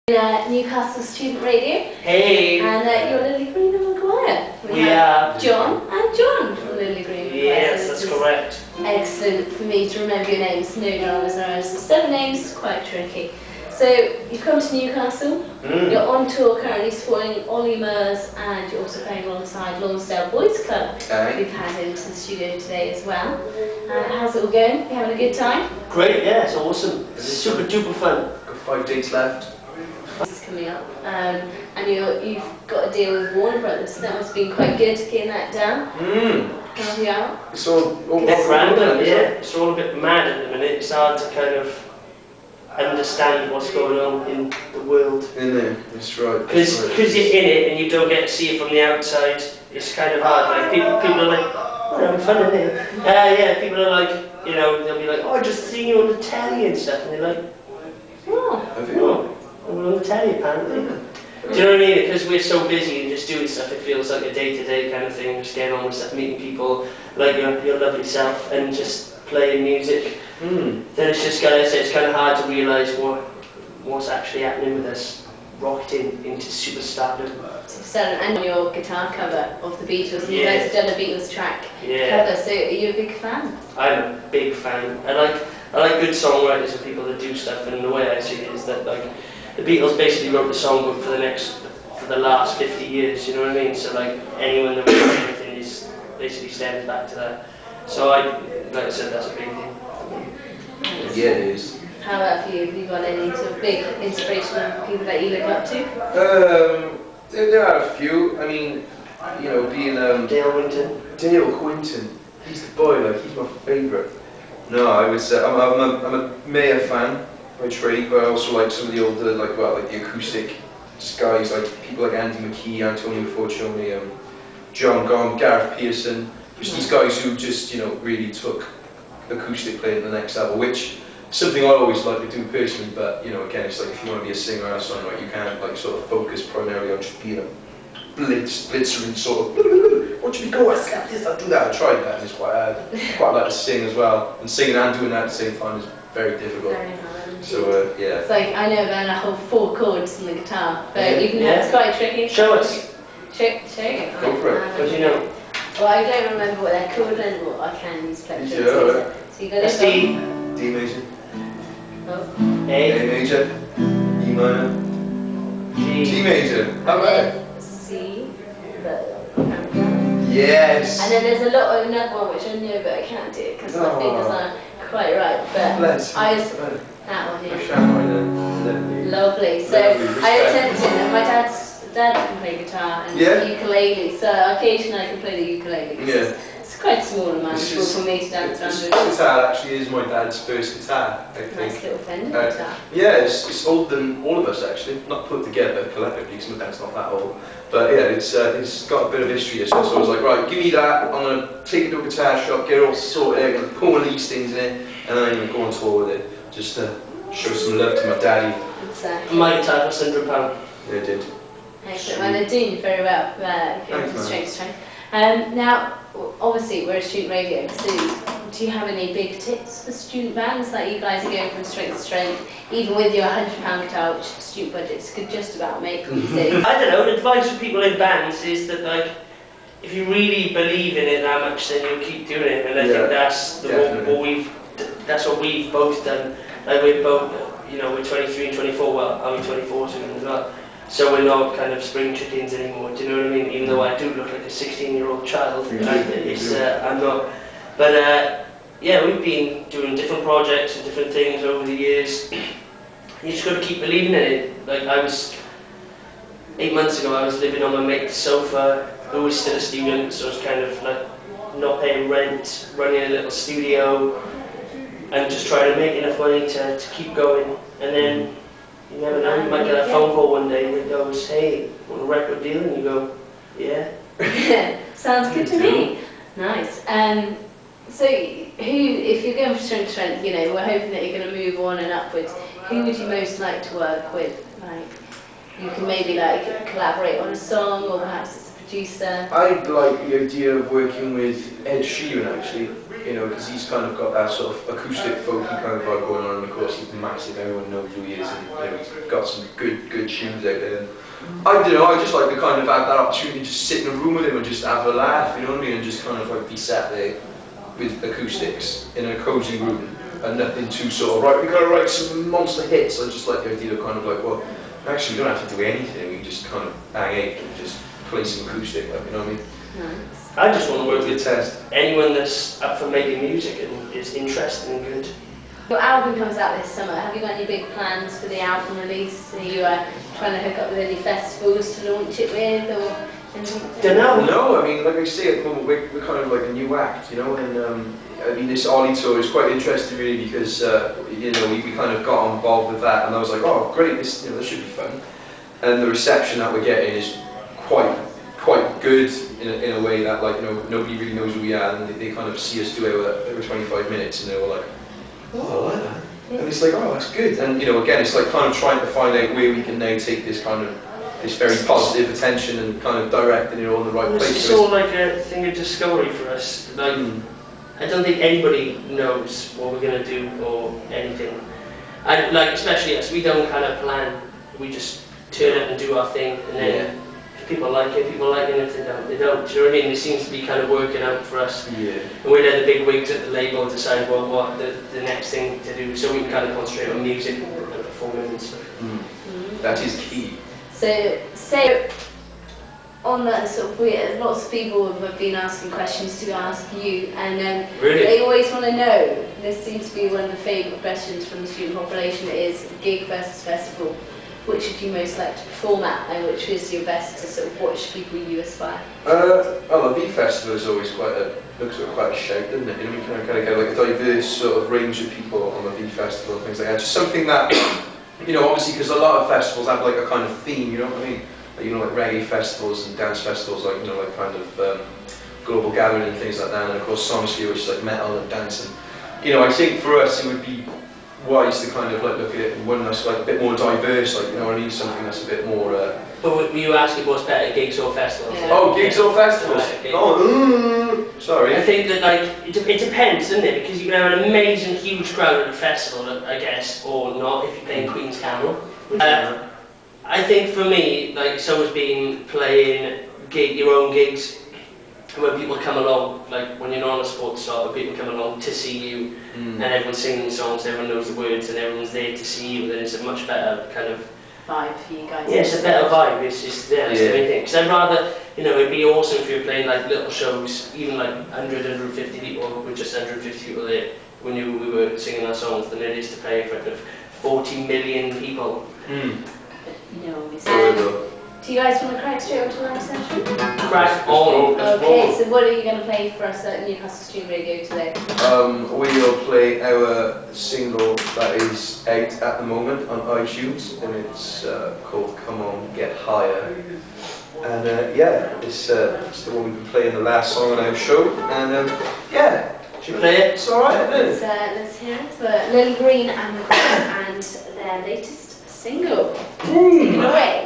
Newcastle Student Radio. Hey! And you're Lilygreen and Maguire. We are John and John from Lilygreen. Yes, that's correct. Excellent for me to remember your names. No dramas, no errors. 7 names, quite tricky. So, you've come to Newcastle. You're on tour currently supporting Ollie Murs, and you're also playing alongside Lonsdale Boys Club. We've had into the studio today as well. How's it all going? You having a good time? Great, yeah, it's awesome. It's super duper fun. Got 5 dates left. This is coming up, and you've got a deal with Warner Brothers, so that must have been quite good getting that down. Help you out. It's all a bit random, yeah. It's all a bit mad at the minute. It's hard to kind of understand what's going on in the world. In there, that's right. Because you're in it and you don't get to see it from the outside. It's kind of hard. Like people are like, oh, I'm having fun in here. Yeah, people are like, you know, they'll be like, oh, I just seen you on the telly and stuff, and they're like, oh, have you? We're on the telly apparently. Do you know what I mean? Because we're so busy and just doing stuff, it feels like a day-to-day kind of thing, just getting on with stuff, meeting people like your lovely self and just playing music. Then it's just it's kind of hard to realise what's actually happening with us rocketing into superstardom. And your guitar cover of the Beatles, you guys have done a Beatles track cover, so are you a big fan? I'm a big fan. I like good songwriters and people that do stuff, and the way I see it is that like the Beatles basically wrote the songbook for the last 50 years, you know what I mean? So like anyone that writes anything is basically stems back to that. So like I said, that's a big thing. Yeah, it is. How about for you? Have you got any sort of big inspirational people that you look up to? There are a few. I mean, you know, being Dale Quinton. He's the boy. Like, he's my favourite. No, I would say I'm a Mayer fan by trade, but I also like some of the older, like the acoustic guys, like people like Andy McKee, Antonio Forcioni, John Gong, Gareth Pearson. Just these guys who just, you know, really took acoustic playing to the next level, which is something I always like to do personally. But you know, again, it's like if you want to be a singer or a songwriter, you can't like sort of focus primarily on just being a blitzering sort of. What should we go? I'll do that. I tried that, and it's quite hard. Quite like to sing as well, and singing and doing that at the same time is very difficult. Very hard. So yeah. It's like I know about a whole 4 chords on the guitar, but even that's quite tricky. Show us. Show you. Go for it. What do you know? Well, I don't remember what they're called, and what I can use plenty. Yeah, right. So you got it. D major. Oh. A major. E minor. G major. How about C. Yes. And then there's another one which I know but I can't do it because my fingers aren't quite right. But that one, yeah. Lovely. So I attempted, and my dad can play guitar and ukulele, so occasionally I can play the ukulele. It's quite small and manageable for me to dance around with. This guitar actually is my dad's first guitar, I think. Nice little Fender guitar. Yeah, it's older than all of us actually, not put together collectively because my dad's not that old. But yeah, it's got a bit of history. So I was like, right, give me that, I'm going to take it to a guitar shop, get it all sorted out, I'm going to put one of these things in it, and then I'm going to go on tour with it, just to show some love to my daddy. Exactly. My guitar was £100. Yeah, it did. Excellent, well they're doing very well, from strength to strength. Now, obviously we're a student radio, so do you have any big tips for student bands that you guys are going from strength to strength, even with your £100 guitar, which student budgets could just about make these days? I don't know, the advice for people in bands is that like, if you really believe in it that much, then you'll keep doing it, and I think that's what we've both done. Like we're both, you know, we're 23 and 24, well, I'm 24 soon as well. So we're not kind of spring chickens anymore, do you know what I mean? Even though I do look like a 16-year-old child, I'm not. But yeah, we've been doing different projects and different things over the years. You just got to keep believing in it. Like 8 months ago, I was living on my mate's sofa, who was still a student, so I was kind of like not paying rent, running a little studio, and just trying to make enough money to keep going. And then you never know, you might get a phone call one day that goes, hey, want a record deal? And you go, yeah. Sounds good to me. Nice. So if you're going from strength to strength, you know, we're hoping that you're going to move on and upwards. Who would you most like to work with? Like, you can maybe like collaborate on a song, or perhaps as a producer. I'd like the idea of working with Ed Sheeran actually. you know, because he's kind of got that sort of acoustic folky kind of vibe going on, and of course he's massive, everyone knows who he is, and you know, he's got some good tunes out there. And I don't know, I just like to kind of have that opportunity to just sit in a room with him and just have a laugh, you know what I mean, and just kind of like be sat there with acoustics in a cosy room, and nothing too sort of, right, we gotta write some monster hits. I just like the idea of kind of like, well, actually we don't have to do anything, we can just kind of hang out and just play some acoustic, like, you know what I mean? Nice. I just want to work with anyone that's up for making music and is interested and good. Your album comes out this summer. Have you got any big plans for the album release? Are you trying to hook up with any festivals to launch it with, or anything? Don't know. No, I mean, like I say, at the moment we're kind of like a new act, you know, and I mean, this Ollie tour is quite interesting really because, you know, we kind of got involved with that, and I was like, oh great, this, you know, this should be fun. And the reception that we're getting is quite good in a way that, like, you know, nobody really knows who we are, and they kind of see us do our 25 minutes and they were like, oh, I like that. And it's like, oh, that's good. And, you know, again, it's like kind of trying to find out where we can now take this kind of, this very positive attention and kind of directing it all in the right place. It's all like a thing of discovery for us. Like, I don't think anybody knows what we're going to do or anything. And like, especially us, we don't kind of plan. We just turn up and do our thing, and then if people like it, people like it, and if they don't, they don't. Do you know what I mean? It seems to be kind of working out for us. Yeah. And we're the big wigs at the label decide what the next thing to do, so we can kind of concentrate on music and performing and stuff. That is key. So on that sort of weird, lots of people have been asking questions to ask you, and Really? they always want to know, this seems to be one of the favourite questions from the student population, is gig versus festival. Which would you most like to perform at, and which is your best to sort of watch people you aspire? Well, the V Festival is always looks like quite a shout, doesn't it? You know, we kind of get like a diverse sort of range of people on the V Festival and things like that. Just something that, you know, obviously because a lot of festivals have like a kind of theme, you know what I mean? Like, you know, like reggae festivals and dance festivals, like, you know, like kind of global gathering and things like that. And of course, Sonosphere, which is like metal and dance. And, you know, I think for us it would be wise to kind of like look at it one that's like a bit more diverse, like, you know what I mean, something that's a bit more. But were you asking what's better, gigs or festivals? Yeah. Oh, gigs or festivals? Right, okay. Oh, sorry. I think that like it depends, doesn't it? Because you can have an amazing, huge crowd at a festival, I guess, or not if you're playing Queen's Camel. I think for me, like it's always been playing your own gigs. When people come along, like when you're not on a sports start, when people come along to see you, and everyone's singing songs, everyone knows the words, and everyone's there to see you, then it's a much better kind of vibe for you guys. Yeah, it's a better vibe. It's just that's the main thing. Because I'd rather, you know, it'd be awesome if you were playing like little shows, even like 100, 150 people, with just 150 people there, when we were singing our songs, than it is to play in front of 40 million people. No, do you guys want to crack straight onto the live session? Crack on. Okay, so what are you going to play for us at Newcastle Student Radio today? We'll play our single that is out at the moment on iTunes, and it's called Come On Get Higher. And yeah, it's the one we've been playing the last song on our show, and yeah, should we play it? It's alright, isn't it? Let's hear it for Lilygreen and Maguire and their latest single. Take it away.